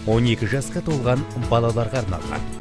12 жасқа толған балаларға арналған.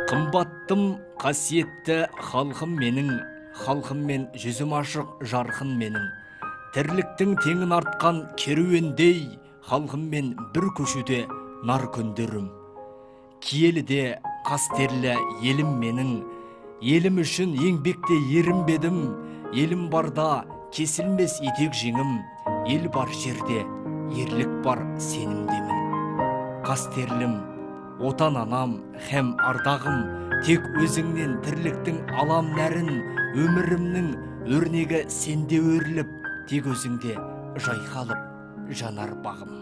Қымбаттым қасиетті халқым менің, халқыммен жүзім ашық жарқын менің. Тірліктің теңін артқан керуендей, халқыммен бір көшуде нар күндерім. Киелі де қастерлі елім менің, елім үшін еңбекте ерінбедім. Елім барда кесілмес етек жеңім, ел бар жерде ерлік бар сенімдемін. Қастерлім, отан анам һәм ардағым, тек өзіңнен тірліктің алам нәрін, өмірімнің өрнегі сенде өріліп, тек өзіңде жайқалып жанар бағым.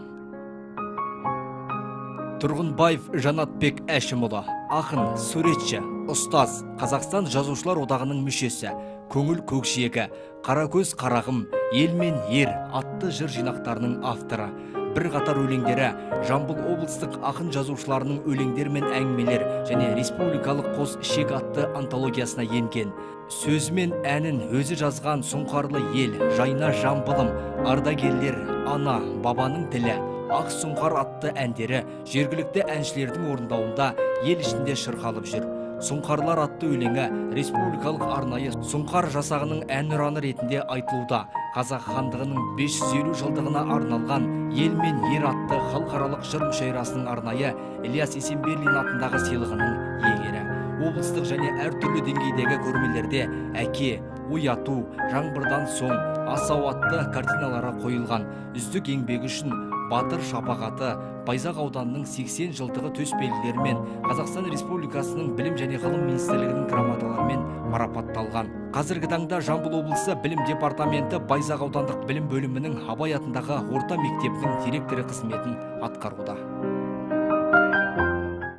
Тұрғынбаев Жанатбек Әшімұлы, ақын, суретші, ұстаз, Қазақстан Жазушылар Одағының мүшесі, көңіл көкжиегі, Қаракөз қарағым, ел мен ер атты жыр жинақтарының авторы. Бірқатар өлеңдері Жамбыл облыстық ақын жазушыларының өлеңдер мен әңгімелер және республикалық қос ішек атты антологиясына енген. Сөзі мен әнін өзі жазған сұңқарлы ел, жайна Жамбылым, ардагерлер, ана, бабаның тілі, ақ сұңқар атты әндері жергілікті әншілердің орындауында ел ішінде шырқалып жүр. Сұңқарлар атты өлеңі республикалық арнайы сұңқар жасағының әнұраны ретінде айтылуда. Қазақ хандығының 550 жылдығына арналған ел мен ер атты халықаралық жыр мүшәйрасының арнайы Ильяс Есенберлин атындағы сыйлығының иегері. Облыстық және әртүрлі деңгейдегі көрмелерде әке, ояту, жаңбырдан соң, асау атты картиналары қойылған. Үздік еңбегі үшін Батыр шапағаты, Байзақ ауданының 80 жылдығы төсбелгілерімен Қазақстан Республикасының Білім және ғылым министрлігінің грамоталарымен марапатталған. Қазіргі таңда Жамбыл облысы білім департаменті Байзақ аудандық білім бөлімінің Абай атындағы орта мектебінің директоры қызметін атқаруда.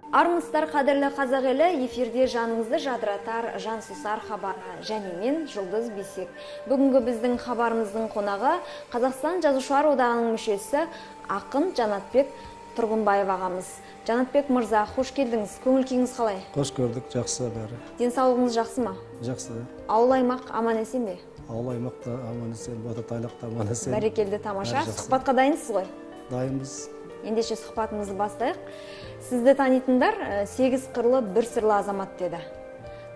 Армысыздар, қадірлі қазақ елі, эфирде жаныңызды жадыратар, жансұсар хабары және мен Жұлдыз Бесек. Бүгінгі біздің хабарымыздың қонағы Қазақстан Жазушылар Одағының мүшесі ақын Жанатбек Тұрғынбаев ағамыз. Жанатбек мырза, қош келдіңіз. Көңіл күйіңіз қалай? Қош көрдік, жақсы бәрі. Денсаулығыңыз жақсы ма? Жақсы. Ауыл аймақ аман есен бе? Ауыл аймақта аман есен, Бататайлықта аман есен. Бәрекелді, тамаша. Сұхбатқа дайынсыз ғой? Дайынбыз. Ендеше сұхбатымызды бастайық. Сізді танитындар 8 қырлы бір сырлы азамат деді.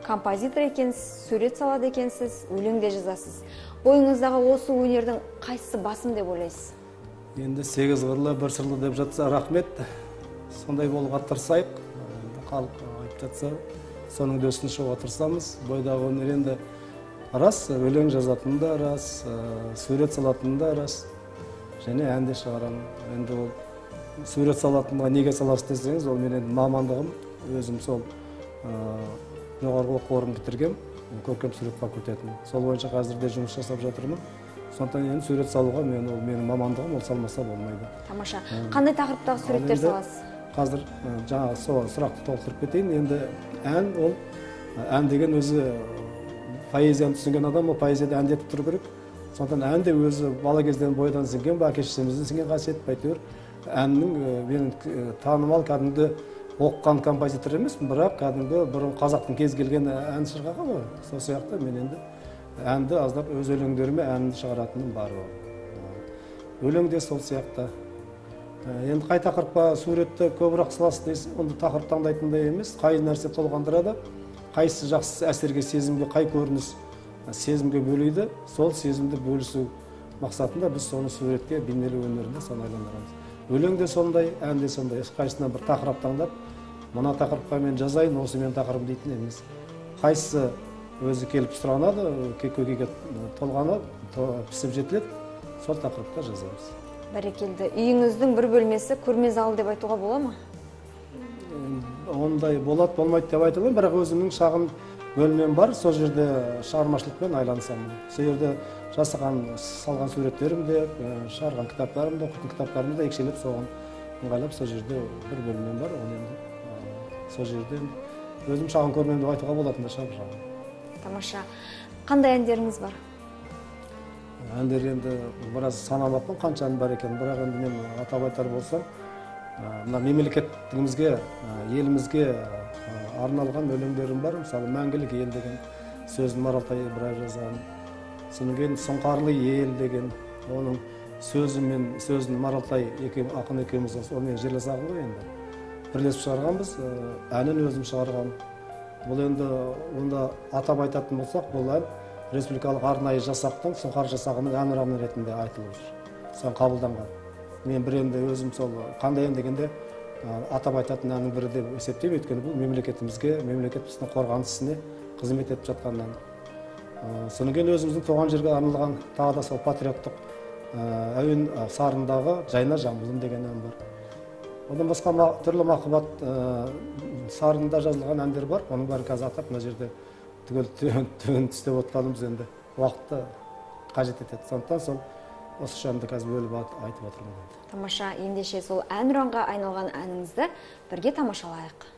Композитор екенсіз, сурет салады екенсіз, өлең де жазасыз. Ойыңыздағы осы өнердің қайсысы басым деп ойлайсыз? Енді 8 қырлы бір сырлы деп жатса, рахмет. Сондай болуға тырысайық. Халық айтып жатса, соның дөсін шығуға тырысамыз. Бойдағы өнер енді рас, өлең жазатын да рас, сурет салатын да рас. Және ән де шығарамын. Енді ол сурет салатынға неге саласыз десеңіз, ол менің мамандығым, өзім сол жоғарғы оқу орнын бітіргем, көркем сурет факультетін. Сол бойынша қазірде жұмыс жасап жатырмын. Сондықтан енді сурет салуға менің мамандығым, ол салмаса болмайды. Тамаша. Қандай тақырыптағы суреттер саласыз? Қазір жаңа сол сұрақты толықтырып кетейін. Енді ән деген өзі поэзияны түсінген адам, ол поэзияда әндетіп тұру керек. Сондықтан ән де өзі бала кезден бойдан сіңген, әке-шешемізден сіңген қасиет, әйтеуір әннің менің танымал кәдімгі оқыған композитор емеспін, бірақ кәдімгі бұрын қазақтың кез келген ән шырқаған ғой. Сол сияқты мен енді әнді аздап өз өлеңдеріме әнді шығаратыным бар. Өлең де сол сияқты. Енді қай тақырыпқа суретті көбірек саласыз дейсіз, онда тақырып таңдайтындай емес, қай нәрсе толғандырады, қайсысы жақсы әсерге, сезімге, қай көрініс сезімге бөлейді, сол сезімді бөлісу мақсатында біз соны суретке, бейнелеу өнерінде соны айландырамыз. Өлең де сондай, ән де сондай. Ешқайсысынан бір тақырып таңдап, мына тақырыпқа мен жазайын, осы мен тақырып дейтін емес. Қайсысы өзі келіп сұранады, көкейге толғанады, пісіп жетіледі, сол тақырыпқа жазамыз. Бәрекелді. Үйіңіздің бір бөлмесі көрме залы деп айтуға бола ма? Ондай болады, болмайды деп айтылған, бірақ өзімнің шағын бөлмем бар, сол жерде шығармашылықпен айланысамын. Сол жерде жасаған, салған суреттерім де, шығарған кітаптарым да, оқитын кітаптарымды да екшелеп соған ыңгайлап сол жерде бір бөлмем бар, оны енді сол жерде өзім шағын көрмем деп айтуға болатын да шығар. Тамаша. Қандай әндеріңіз бар? Әндер енді біраз санамаппын қанша ән бар екен, бірақ енді мен атап айтар болсам, мына мемлекеттігімізге, елімізге арналған өлеңдерім бар. Мысалы, мәңгілік ел деген сөзін Маралтай Ибраев жазған. Содан кейін Сұңқарлы ел деген, оның сөзі мен сөзін Маралтай ақын екеуміз онымен жерлесағын ғой енді. Бірлесіп шығарғанбыз, әнін өзім шығарған. Бұл енді онда атап айтатын болсақ, бұл ән республикалық арнайы жасақтың Сұңқар жасағының әнұраны ретінде айтылып жүр. Соған қабылданған. Мен бір енді өзім сол қандай ән дегенде атап айтатын әннің бірі деп есептеймін, өйткені бұл мемлекетімізге, мемлекетіміздің қорғаныс ісіне қызмет етіп жатқан ән. Содан кейін өзіміздің туған жерге арналған тағы да сол патриоттық әуен сарындағы Жайна жамбылым деген ән бар. Одан басқа түрлі махаббат сарында жазылған әндер бар. Оның бәрін қазір атап мына жерде түгел түгін істеп отқанымыз енді уақытты қажет етеді. Сондықтан сол осы шамды қазір бөліп айтып отырмын. Тамаша, ендеше сол әнұранға айналған әніңізді бірге тамашалайық.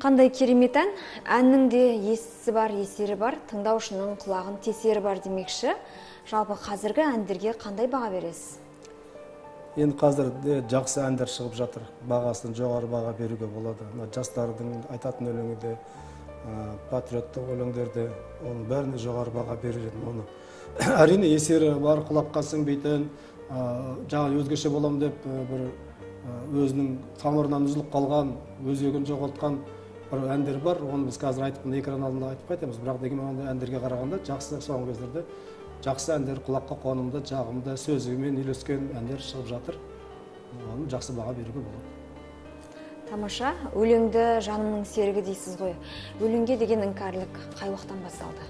Қандай керемет ән, әннің де естісі бар, есері бар, тыңдаушының құлағын тесері бар демекші. Жалпы қазіргі әндерге қандай баға бересіз? Енді қазір жақсы әндер шығып жатыр. Бағасын жоғары баға беруге болады. Жастардың айтатын өлеңі де, патриоттық өлеңдерде, оның бәріне жоғары баға беріледі. Оны әрине есері бар, құлаққа сіңбейтін, жаңа өзгеше болам деп бір өзінің тамырынан үзіліп қалған, өзегін жоғалтқан бір әндер бар. Оны біз қазір айтып, экран алдында айтып қайтамыз. Бірақ дегенмен ондай әндерге қарағанда жақсы, соңғы кездерде жақсы әндер, құлаққа қонымды, жағымды, сөзімен үйлескен әндер шығып жатыр. Оны жақсы баға беруге болады. Тамаша, өлеңді жанымның серігі дейсіз ғой. Өлеңге деген іңкәрлік қай уақыттан басталды?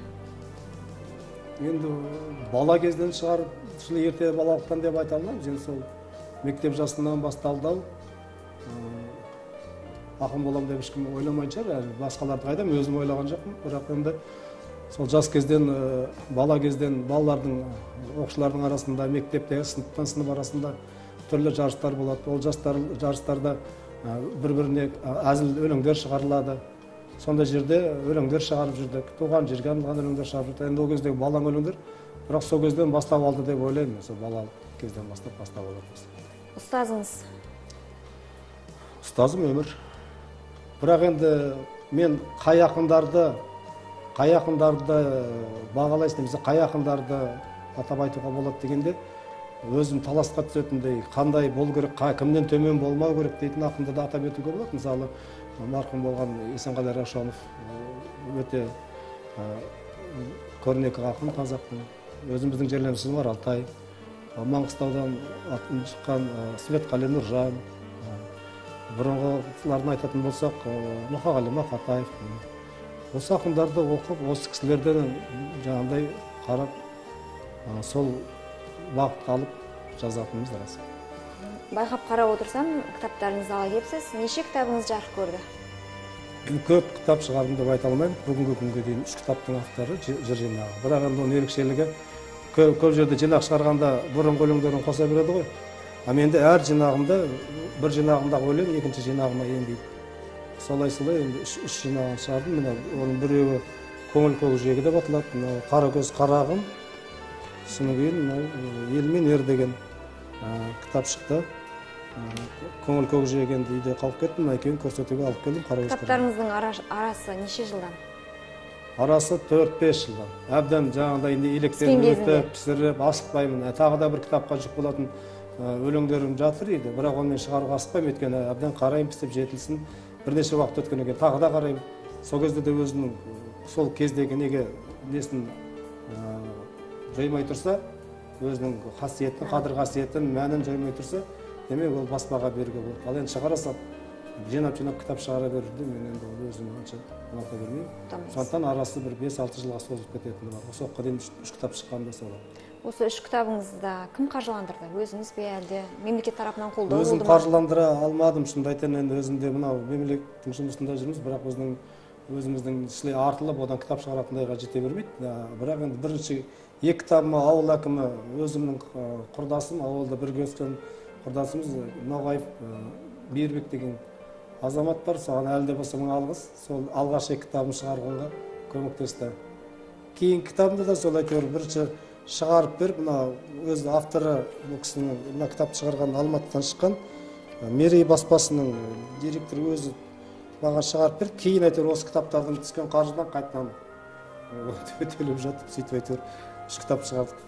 Енді бала кезден шығар, ерте балалықтан деп айта алмаймыз. Енді сол мектеп жасынан басталды. Ақын болам деп ешкім ойламайтын шығар. Басқаларды қайдам, өзім ойлаған жоқпын. Бірақ енді сол жас кезден, бала кезден балалардың, оқушылардың арасында, мектептегі сыныптан сынып арасында түрлі жарыстар болады. Ол жарыстарда бір-біріне әзіл өлеңдер шығарылады. Сонда жерде өлеңдер шығарып жүрдік. Туған жерге арналған өлеңдер шығарып жүрдік. Енді ол кездегі балаң өлеңдер, бірақ сол кезден бастап алды деп ойлаймын. Сол бала кезден бастап алады. Ұстазыңыз? Ұстазым өмір. Бірақ енді мен қай ақындарды бағалайсың немесе қай ақындарды атап айтуға болады дегенде, өзім таласқа түсетіндей, қандай болу керек, кімнен төмен болмау керек дейтін ақынды да атап өтуге болады. Мысалы, марқұм болған Есенғали Рашонов өте көрнекті ақын қазақтың. Өзіміздің жерлеріміз бар, Алтай, Маңғыстаудан шыққан Светқали Нұржан, бұрынғыларын айтатын болсақ, Мұқағали Мақатаев. Осы ақындарды оқып, осы кісілерден жаңағыдай қарап, сол бағытқа алып жазатынымыз рас. Байқап қарап отырсам, кітаптарыңызды ала кепсіз. Неше кітабыңыз жарық көрді? Көп кітап шығардым деп айта алмаймын. Бүгінгі күнге дейін 3 кітаптың авторы жыр жинағы. Бірақ енді оның ерекшелігі көп жерде жинақ шығарғанда бұрынғы өлеңдерін қоса береді ғой. А менде әр жинағымда, бір жинағымдағы өлең екінші жинағыма енбейді. Солай енді 3 жинағын шығардым. Мына оның біреуі көңіл көкжиегі деп аталады. Қаракөз қарағым. Содан кейін ел мен ер деген кітап шықты. Көңіл көкжиегенді үйде қалып кеттім, екеуін көрсетуге алып келдім. Кітаптарыңыздың арасы неше жылдан? Арасы 4-5 жылдан. Әбден жаңағыдай електен өтіп, пісіріп, асықпаймын. Тағы да бір кітапқа жүк болатын өлеңдерім жатыр еді. Бірақ онымен шығаруға асықпаймын, өйткені әбден қарайым, пісіп жетілсін. Бірнеше уақыт өткеннен кейін тағы да қараймын. Сол кезде де өзінің сол кездегі неге несін жоймай тұрса, өзінің қасиетін, қадір қасиетін, мәнін жоймай тұрса, демек ол баспаға беруге болады. Ал енді шығара сап, жинап кітап шығара берді, мен енді өзім онша ұната бермеймін. Сондықтан арасы бір 5-6 жылға созылып кететіні бар. Осы уақытқа дейін 3 кітап шыққанда солай. Осы 3 кітабыңызда кім қаржыландырды? Өзіңіз бе әлде мемлекет тарапынан қолдау болды ма? Өзім қаржыландыра алмадым, шынымды айтайын, енді өзімде мынау мемлекеттің жұмысында жүрміз, бірақ өзіміздің ішілей артылып, одан кітап шығаратындайға жете бермейді. Бірақ енді бірінші 2 кітабыма ауыл әкімі, өзімнің құрдасым, ауылда бірге өскен құрдасымыз Ноғаев Бейірбек деген азамат бар. Соған әлі де болса мың алғыс. Сол алғаш 2 кітабын шығарғанға көмектесті. Кейін кітабымда да сол әйтеуір бірінші шығарып беріп, мына өз авторы бұл кісінің мына кітапты шығарған Алматыдан шыққан Мерей баспасының директоры өзі маған шығарып беріп, кейін әйтеуір осы кітаптардың түскен қаржыдан қайтадан төлеп жатып, сөйтіп әйтеуір 3 кітап шығардық.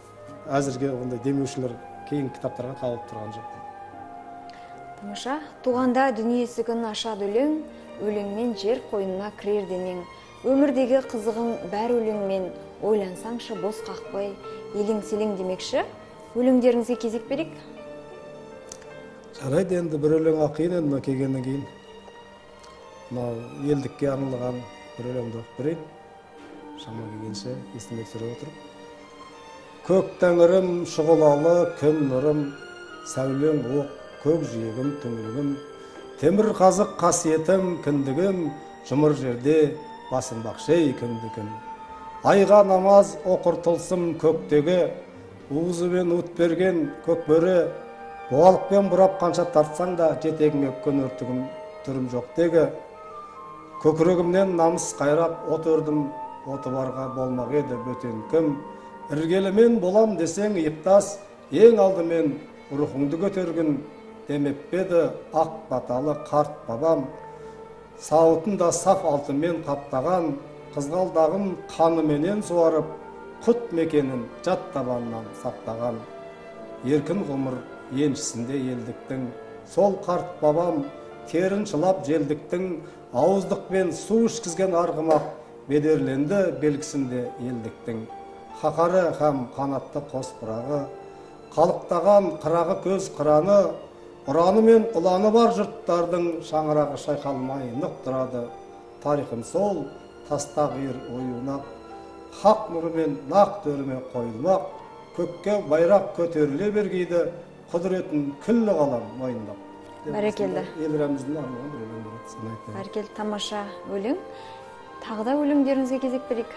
Әзірге ондай демеушілер кейін кітаптарға қалып тұрған жоқ. Тамаша, туғанда дүние есігін ашады өлең, өлеңмен жер қойнына кірер денең. Өмірдегі қызығың бәр өлеңмен, ойлансаңшы бос қақпай, елең-селең демекші. Өлеңдеріңізге кезек берейік. Жарайды, енді бір өлең ақиын енді келгеннен кейін. Елдікке арналған бір өлеңді оқып берейін. Шама келгенше естімек сүріп отырып. Көк тәңірім шұғылалы күн нұрым, сәулең оқ, көк жиегім, түңлігім, темір қазық қасиетім, кіндігім, жұмыр жерде басым бақшей күндігім. Айға намаз оқыр тылсым көктегі, уызымен ұт берген көк бөрі, бұғалықпен бұрап қанша тартсаң да жетегіңе көнертігім түрім жоқ дегі. Көкірегімнен намыс қайрап от өрдім, оты барға болмақ еді бөтен кім. Іргелімен болам десең иптас, ең алдымен рухыңды көтерген демеп беді ақ баталы қарт бабам. Сауытында саф алтынмен қаптаған, қызғалдағын қаныменен суарып, құт мекенін жат табанынан сақтаған. Еркін ғұмыр еншісінде елдіктің, сол қарт бабам терін шылап желдіктің, ауыздықпен су ішкізген арғымақ бедерленді белгісінде елдіктің. Хақары һәм қанатты қос пырағы, қалықтаған қырағы көз қыраны, ұраны мен ұланы бар жұрттардың шаңырағы шайқалмай нық тұрады. Тарихым сол таста қиыр оюнақ, хақ нұрымен нақ төріме қойылмақ, көкке байрақ көтеріле бергейді, құдіретін күллі қалам мойындап. Бәрекелді. Елірамыздың арманы бір өлең болады, соны айтайын. Бәрекелді, тамаша өлең. Тағы да өлеңдеріңізге кезек берейік.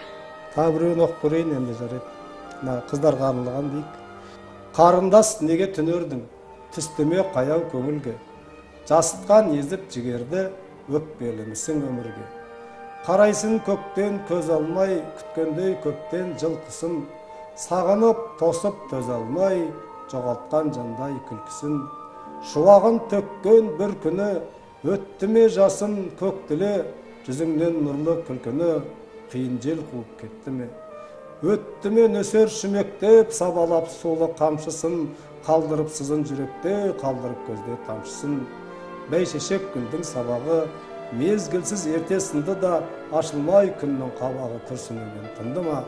Тағы біреуін оқып көрейін енді жарайды. Мына қыздарға арналған дейік. Қарындас неге түнердің, түстіме қаяу көңілге, жасытқан езіп жігерді, өкпелімісің өмірге. Қарайсың көктен көз алмай, күткендей көптен жылқысын, сағынып тосып төз алмай, жоғалтқан жандай күлкісін. Шуағын төккен бір күні, өтті ме жасын көктілі, жүзіңнен нұрлы күлкіні, қиын жел қуып кетті ме? Өтті ме нөсер шүмектеп, сабалап сулы қамшысын, қалдырып сызын жүректе, қалдырып көзде тамшысын. Бәйшешек гүлдің сабағы, мезгілсіз ерте сынды да, ашылмай күннің қабағы күрсінумен тынды ма?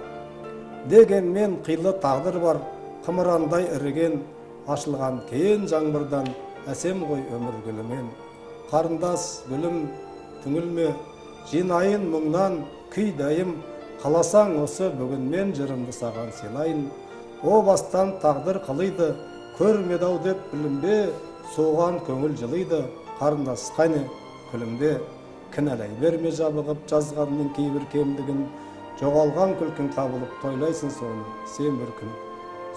Дегенмен қилы тағдыр бар, қымырандай іріген, ашылған кейін жаңбырдан, әсем ғой өмір гүлімен. Қарындас гүлім түңілме, жинайын мұңнан күй дайым, қаласаң осы бүгін мен жырымды саған сыйлайын. О бастан тағдыр қылыйды, көрмеді-ау деп білінбе, соған көңіл жылыйды, қарындас қайны күлімде. Кінәлай берме жабығып жазғанның кейбір кемдігін, жоғалған күлкін табылып тойлайсың соны сен бір күн.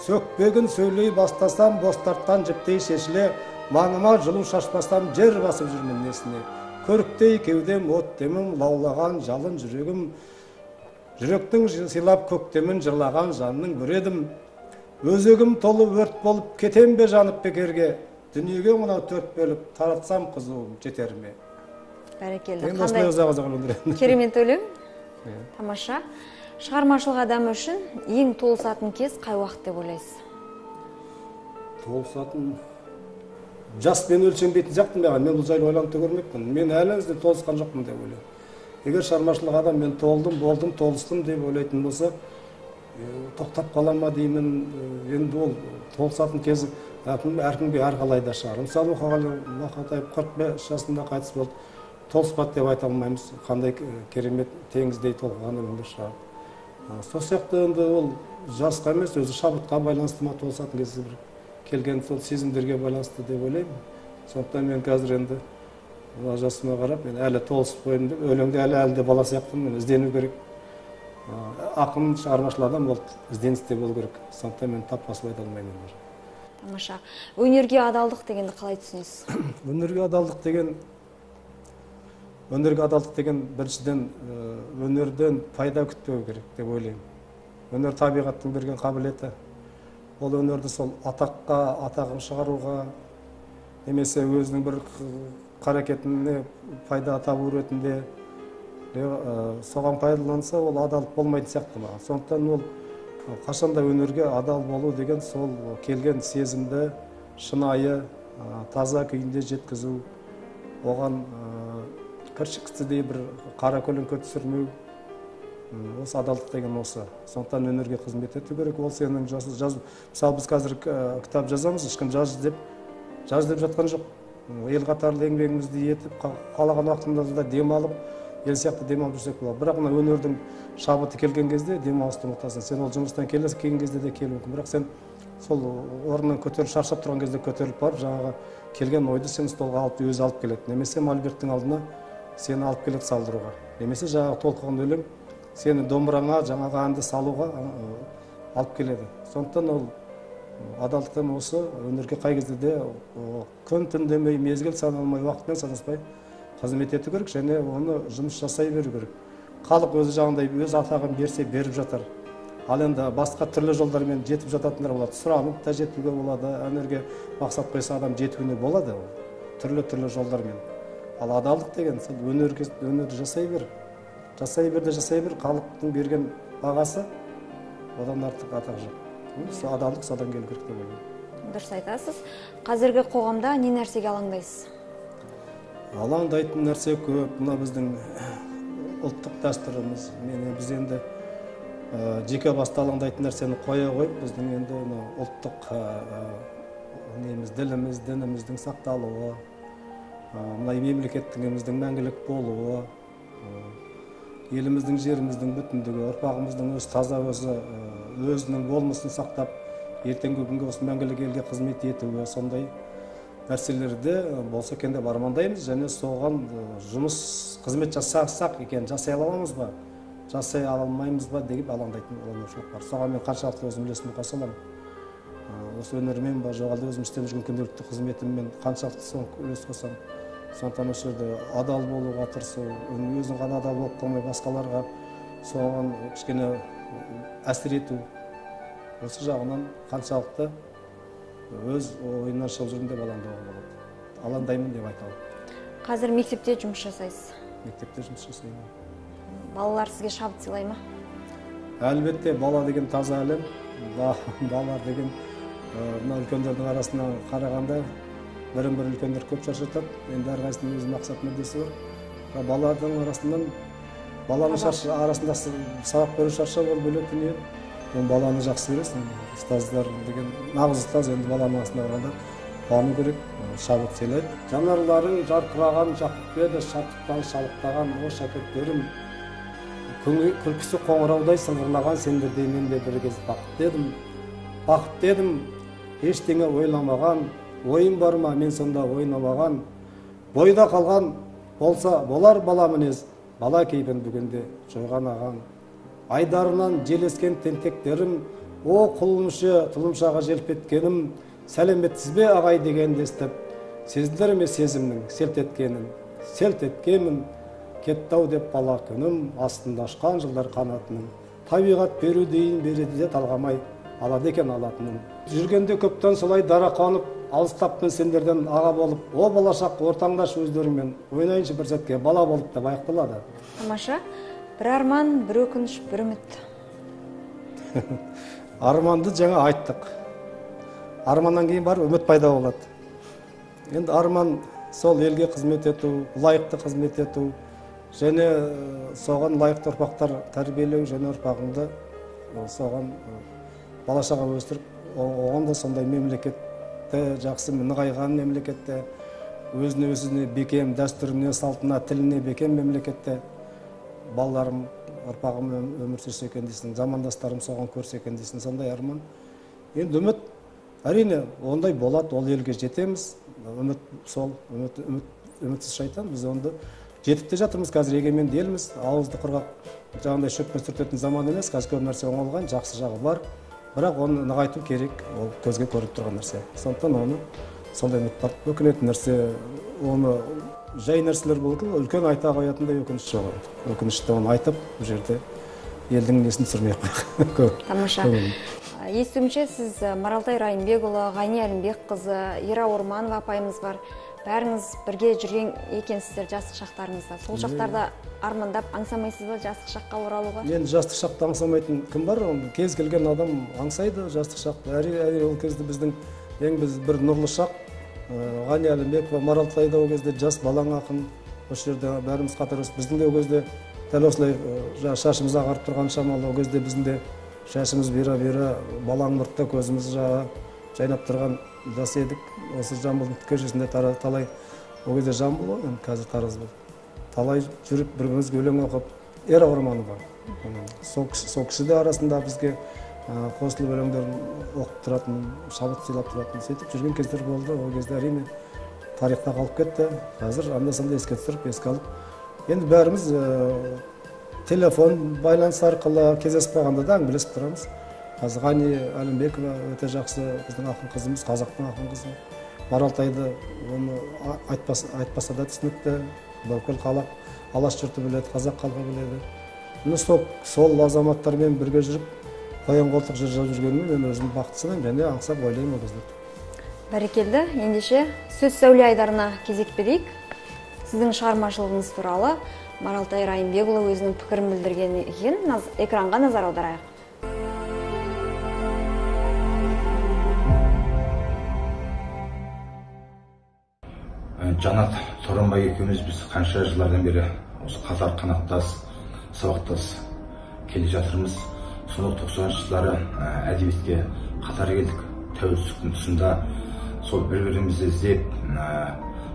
Сөкпегін сөйлей бастасам, бостартқан жіптей шешіле, маңыма жылу шашпасам, жер басып жүрмін несіне. Көріктей кеудем оттемім, лаулаған жалын жүрегім, жүректің сыйлап көктемін жырлаған жанның бір едім. Өзегім толы өрт болып, кетем бе жанып бекерге, дүниеге мынау төрт бөліп, таратсам қызуым жетер ме? Бәрекелді. Қандай керемет өлең? Тамаша. Шығармашылық адамы үшін ең толысатын кез қай уақыт деп ойлайсыз? Толысатын жаспен өлшенбейтін сияқтымын мен бұл жайлы ойланып та көрмеппін. Мен әлі ізден толысқан жоқпын деп ойлаймын. Егер шығармашылық адам мен болдым, толыстым деп ойлайтын болса, тоқтап қала ма деймін. Енді ол толысатын кез әркімге әрқалай да шығар. Мысалы Мұқағали Мақатаев 45 жасында қайтыс болды. Толыспады деп айта алмаймыз. Қандай керемет теңіздей толқыған өмірде шығар. Сол сияқты енді ол жасқа емес, өзі шабытқа байланысты ма толысатын кезде бір келген сол сезімдерге байланысты деп ойлаймын. Сондықтан мен қазір енді жасыма қарап, мен әлі толысып қойдым деп, өлеңде әлі де бала сияқтымын, іздену керек. Ақын шығармашыл адам ол ізденісте болу керек. Сондықтан мен тап басып айта алмаймын. Тамаша. Өнерге адалдық дегенді қалай түсінесіз? Өнерге адалдық деген біріншіден өнерден пайда күтпеу керек деп ойлаймын. Өнер табиғаттың берген қабілеті. Ол өнерді сол атағын шығаруға, немесе өзінің бір қарекетіне пайда табу ретінде соған пайдаланса, ол адалдық болмайтын сияқты маған. Сондықтан ол қашанда өнерге адал болу деген сол келген сезімді шынайы, таза күйінде жеткізу, оған кіршіксіздей бір қара көлеңке түсірмеу, осы адалдық деген осы. Сондықтан өнерге қызмет ету керек. Ол сенің мысалы біз қазір кітап жазамыз, ешкім жаз деп жатқан жоқ. Ел қатарлы еңбегімізді етіп, қалаған уақытымызда демалып, ел сияқты демалып жүрсек болады. Бірақ мына өнердің шабыты келген кезде демалысты ұмытасың. Сен ол жұмыстан келген кезде де келуі мүмкін. Бірақ сен сол орнынан көтеріліп шаршап тұрған кезде көтеріліп барып, жаңағы келген ойды сен столға өзі алып келеді. Немесе мольберттің алдына сені алып келеді салдыруға. Немесе жаңағы толқыған өлең сені домбыраңа жаңағы әнді салуға алып келеді. Сондықтан ол адалдықтан осы өнерге қай кезде де күн түн демей, мезгіл саналмай, уақытпен санаспай қызмет ету керек, және оны жұмыс жасай беру керек. Халық өзі жағындай өз атағын берсе беріп жатар. Ал енді басқа түрлі жолдармен жетіп жататындар болады. Сұранып та жетуге болады, өнерге мақсат қойса адам жетуіне болады. Түрлі жолдармен. Ал адалдық деген өнерді жасай бер, халықтың берген бағасы одан артық атақ жоқ. Адалдық содан келу керек деп ойлаймын. дұрыс айтасыз. Қазіргі қоғамда не нәрсеге алаңдайсыз? Алаңдайтын нәрсе көп. Мына біздің ұлттық дәстүріміз. Біз енді жеке басты алаңдайтын нәрсені қоя қойып, біздің енді ұлттық діліміз, дініміздің сақталуы, мына мемлекеттігіміздің мәңгілік болуы, еліміздің, жеріміздің бүтіндігі, ұрпағымыздың өз таза өзінің болмысын сақтап, ертеңгі күнге осы мәңгілік елге қызмет етуі, сондай нәрселерде болса екен деп армандаймыз, және соған жұмыс қызмет жасасақ екен, жасай аламыз ба, жасай алмаймыз ба деп алаңдайтын оланушылық бар. Соған мен қаншалықты өзім үлесімді қоса аламын. Осы өнермен ба, жоғалды өзім істеп жүрген күнделікті қызметіммен қаншалықты соны үлес қосамын. Сондықтан осы жерде адал болуға тырысу, өзің ғана адал болып қалмай басқаларға соған кішкене әсер ету. Осы жағынан қаншалықты өз ойынан шығып жүрмін деп алаңдауға болады. Алаңдаймын деп айта аламын. Қазір мектепте жұмыс жасайсыз. Мектепте жұмыс жасаймын. Балалар сізге шабыт сыйлай ма? Әлбетте, бала деген таза әлем. Балалар деген мына үлкендердің арасынан қарағанда бірін-бірі үлкендер көп шаршатады. Енді әрқайсысының өз мақсат мүддесі бар. Балалардың арасынан баланың арасында сабақ беру шаршау ол бөлек дүние. Мен баланы жақсы көресің. Ұстаздар деген нағыз ұстаз енді баланың арасында барғанда қуану керек, шабыт сыйлайды. Жанарларың жарқыраған жақып еді, шаттықтан шалықтаған о шәкірттерім. Күлкісі қоңыраудай сыңғырлаған сендердей мен де бір кез бақытты едім, ештеңе ойламаған, ойым бар ма, мен сонда ойнамаған. Бойда қалған болса болар бала мінез, бала кейпін бүгінде жойған аған. Айдарынан желескен тентектерім, о құлыншы тұлымшаға желп еткенім, сәлеметсіз бе ағай дегенді естіп, сездір ме сезімнің селт еткенмін, кетті-ау деп бала күнім, астында ашқан жылдар қанатының. Табиғат беру дейін береді де талғамай, алады екен алатыным. Жүргенде көптен солай дара қанып, алыстаппын сендерден аға болып, о болашақ ортаңдаш өздеріңмен, ойнайыншы бір сәтке бала болып деп аяқталады. Тамаша. Бір арман, бір өкініш, бір үміт. Арманды жаңа айттық. Арманнан кейін бар үміт пайда болады. Енді арман сол елге қызмет ету, лайықты қызмет ету, және соған лайықты ұрпақтар тәрбиелеу, және ұрпағыңды соған балашаға өстіріп, оған да сондай мемлекетті жақсы нығайған мемлекетте, өзіне бекем дәстүріне, салтына, тіліне бекем мемлекетте балаларым, ұрпағым өмір сүрсе екен дейсің, замандастарым соған көрсе екен дейсің, сондай арман. Енді үміт, әрине, ондай болады, ол елге жетеміз. Үміт сол, үмітсіз шайтан, біз онды жетіп те жатырмыз, қазір егеменді елміз, ауызды құрғақ жаңағыдай шөппен сүртетін заман емес, қазір көп нәрсе оңалған, жақсы жағы бар, бірақ оны нығайту керек, ол көзге көрініп тұрған нәрсе. Сондықтан оны сондай үміт бар. Өкінетін нәрсе, оны жай нәрселер болды, үлкен айта қоятындай өкініш жоқ. Өкінішті оны айтып, бұл жерде елдің несін түсірмей қойық. Тамаша. Естуімше, сіз Маралтай Райымбекұлы, Ғайни Әлімбекқызы, Ира Орманова апайымыз бар. Бәріңіз бірге жүрген екенсіздер жастық шақтарыңызда. Сол шақтарда армандап аңсамайсыз ба жастық шаққа оралуға? Енді жастық шақты аңсамайтын кім бар? Кез келген адам аңсайды жастық шақты. Әрине ол кезде біздің ең бір нұрлы шақ. Ғайни Әлімбекова, Маралтайда ол кезде жас балаң ақын. Осы жерде бәріміз қатар өсіп, біздің де ол кезде дәл осылай шашымыз ағарып тұрған шамалы, ол кезде біздің де шашымыз бера-бера, балаң мұртта көзіміз жайнап тұрған жас едік. Осы Жамбылдың көшесінде талай, ол кезде Жамбыл ғой, қазір Тараз болды. Талай жүріп, бірімізге өлең оқып, Ира Орманова. Сол кісі де арасында бізге қосылып өлеңдерін оқып тұратын, шабыт сыйлап тұратын, сөйтіп жүрген кездер болды. Ол кезде әрине тарихта қалып кетті. Қазір анда-санда еске түсіріп, еске алып. Енді бәріміз телефон байланыс арқылы кездесіп қалғанда да әңгімелесіп тұрамыз. Қазір Ғайни Әлімбекова өте жақсы біздің ақын қызымыз, қазақтың ақын қызы. Маралтайды оны айтпаса да түсінікті, бүкіл халық, алаш жұрты біледі, қазақ халқы біледі. Міне сол азаматтармен бірге жүріп, қоян қолтық жүргеніме мен өзім бақытты санаймын, және аңсап ойлаймын ол кезде. Бәрекелді. Ендеше сөз Сәуле Айдарына кезекпедейік. Сіздің шығармашылығыңыз туралы Маралтай Райымбекұлы өзінің пікірін білдірген екен. Экранға назар аударайық. Жанат Торымбай екеуміз біз қанша жылдардан бері осы қатар қанаттас, сабақтас келе жатырмыз. Сонау 90-шы жылдары әдебиетке қатар келдік. Тәуелсіздіктің тұсында сол бір-бірімізді іздеп,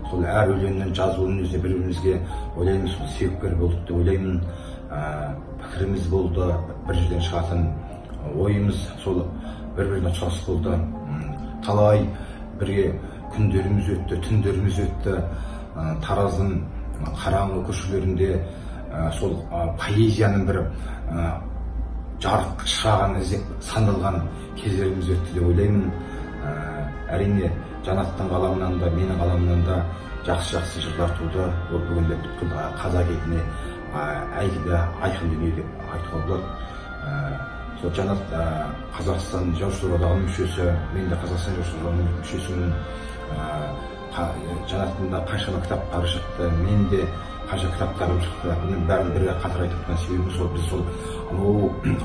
сол әр өлеңнің жазылуының өзіне бір-бірімізге ойлаймын сол себепкер болдық деп ойлаймын. Пікіріміз болды, бір жерден шығатын ойымыз сол бір-біріне ұқсас болды. Талай бірге күндеріміз өтті, түндеріміз өтті. Тараздың қараңғы көшелерінде сол поэзияның бір жарық шырағын іздеп сандалған кездеріміз өтті деп ойлаймын. Әрине Жанаттың қаламынан да, менің қаламынан да жақсы жырлар туды. Ол бүгінде бүткіл қазақ еліне айқын дүние деп айтуға болады. Сол Жанат Қазақстан Жазушылар Одағының мүшесі, мен де Қазақстан Жазушылар Одағының мүшесімін. Жанаттың да қаншама кітаптары шықты, мен де қанша кітаптарым шықты. Бұның бәрін бірге қатар айтып тұрған себебім сол біз сол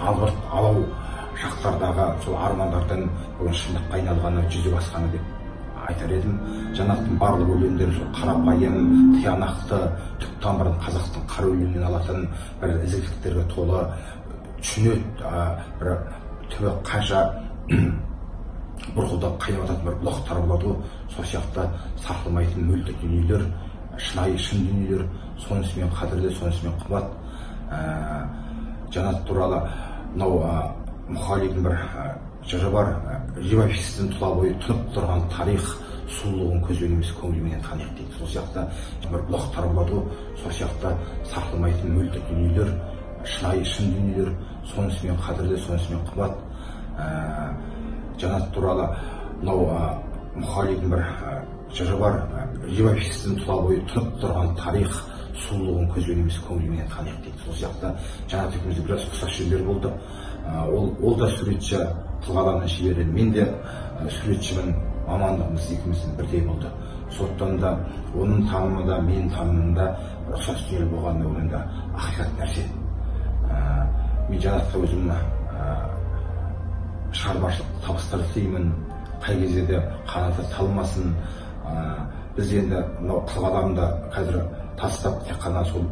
алғырт алау шақтардағы сол армандардың бүгін шындыққа айналғаны, жүзеге асқаны деп айтар едім. Жанаттың барлық өлеңдері сол қарапайым, тиянақты, түп тамырын қазақтың қара өлеңінен алатын бір ізгіліктерге толы, түсінеді, бір түбі қанша бұрқылдап қайнататын бір бұлақтар болады. Сол сияқты сарқылмайтын мөлдір дүниелер, шынайы шын дүниелер, сонысымен қадірлі, сонысымен қымбат. Жанат туралы мынау Мұқалидың бір жыры бар. Живописцтің тұла бойы тұнып тұрған тарих, сұлулығын көзбеніміз көңілменен таниық дейді. Сол сияқты бір бұлақтар болады. Сол сияқты сарқылмайтын мөлдір дүниелер, шынайы шын дүниелер, сонысымен қадірлі, сонысымен қымбат. Жанат туралы мынау Мұқалидың бір жыры бар. Живописцтің тұла бойы тұнып тұрған тарих, сұлулығын көзбеніміз көңілменен таниық дейді. Сол сияқты Жанат екеумізде біраз ұқсас жерлер болды. Ол да суретші, қылғаланы шебері, мен де суретшімін, мамандығымыз екеуміздің бірдей болды. Соттан да оның танымы да, менің танымым да ұқсас дүние болғаны оның да ақиқат нәрсе. Мен Жанатқа өзім шығармашылық табыстар тілеймін, қай кезде де қанаты талмасын. Біз енді мынау қылғаламды қазір тастап тек қана сол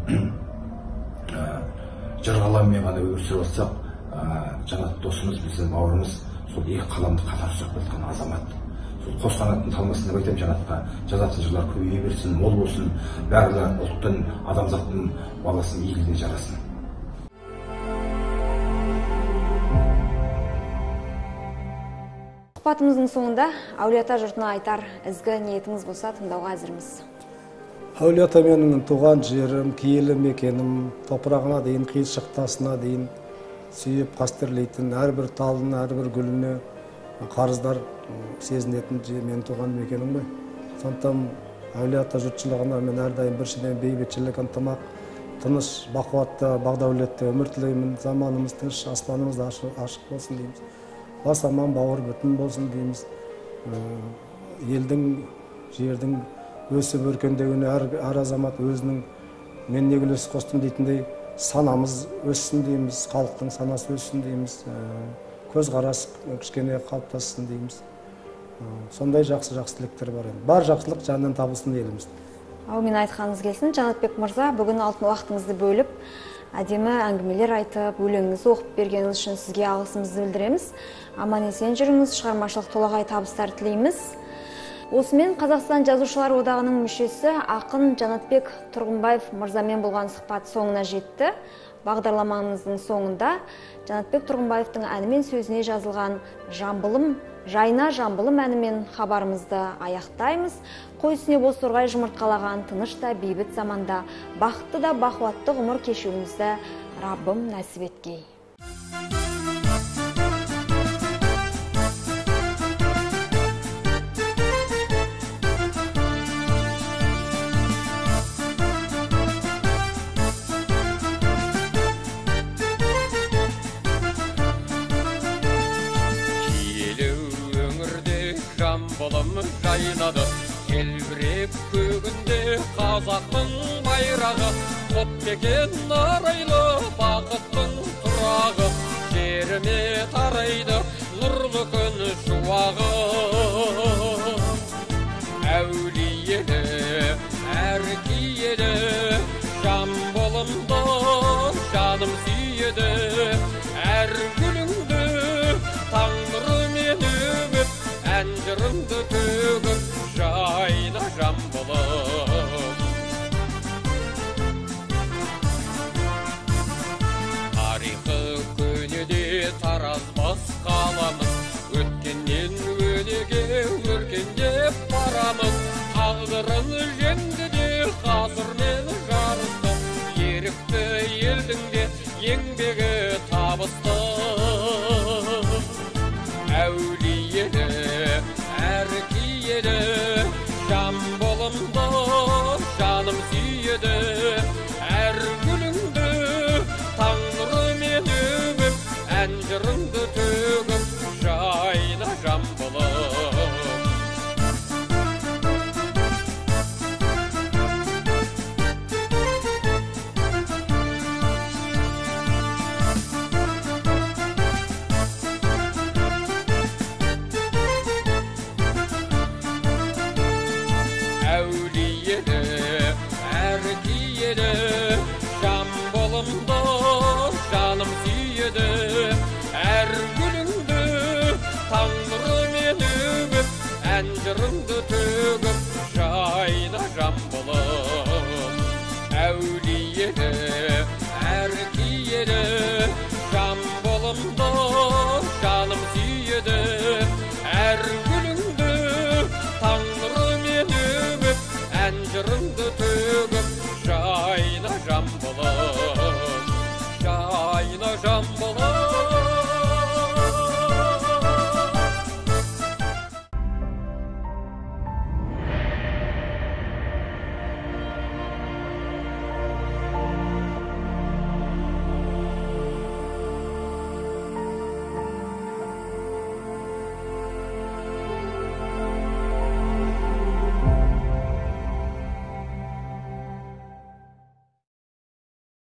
жыр-қаламмен ғана өмір сүріп жатсақ, Жанат досымыз, біздің бауырымыз, сол екі қаламды қатар ұстап жатқан азамат. Сол қос қанаттың талмасын деп айтамын Жанатқа. Жазатын жырлар көбейе берсін, мол болсын, барлығы ұлттың, адамзаттың баласының игілігіне жарасын. Сұхбатымыздың соңында Әулие-Ата жұртына айтар ізгі ниетіңіз болса тыңдауға әзірміз. Әулие-Ата менің туған жерім, киелі мекенім, топырағына дейін, қиыршықтасына дейін сүйіп қастерлейтін, әрбір талын, әрбір гүліне қарыздар сезінетін менің туған мекенім ғой. Сондықтан Әулие-Ата жұртшылығына мен әрдайым біршіден бейбітшілік, ынтымақ, тыныш, бақуатты, бағдәулетті өмір тілеймін. Заманымыз тыныш, аспанымыз ашық болсын дейміз. Бас аман, бауыр бүтін болсын дейміз. Елдің, жердің өсіп өркендеуіне әр азамат өзінің мен не үлес қостым дейтіндей санамыз өссін дейміз, халықтың санасы өссін дейміз, көзқарас кішкене қалыптассын дейміз. Сондай жақсы тілектер бар енді. Бар жақсылық жанынан табылсын еліміз. Мен айтқаныңыз келсін, Жанатбек мырза, бүгін алтын уақытыңызды бөліп, әдемі әңгімелер айтып, өлеңіңізді оқып бергеніңіз үшін сізге алғысымызды білдіреміз. Аман-есен жүріңіз, шығармашылық толағай табыстар тілейміз. Осымен Қазақстан Жазушылар Одағының мүшесі ақын Жанатбек Тұрғынбаев мырзамен болған сұхбат соңына жетті. Бағдарламамыздың соңында Жанатбек Тұрғынбаевтың әнімен сөзіне жазылған «Жамбылым, жайна жамбылым» әнімен хабарымызды аяқтаймыз. Қой үстіне боз торғай жұмыртқалаған тыныш та бейбіт заманда бақытты да бақуатты ғұмыр кешуімізді Раббым нәсіп еткей. Жамбылым жайнады, келбіреп көгінде қазақтың байрағы, құтбекен арайлы бақыттың тұрағы, жеріме тарайды нұрлы күн шуағы. Әулиелі келе, жан болымды жаным сүйе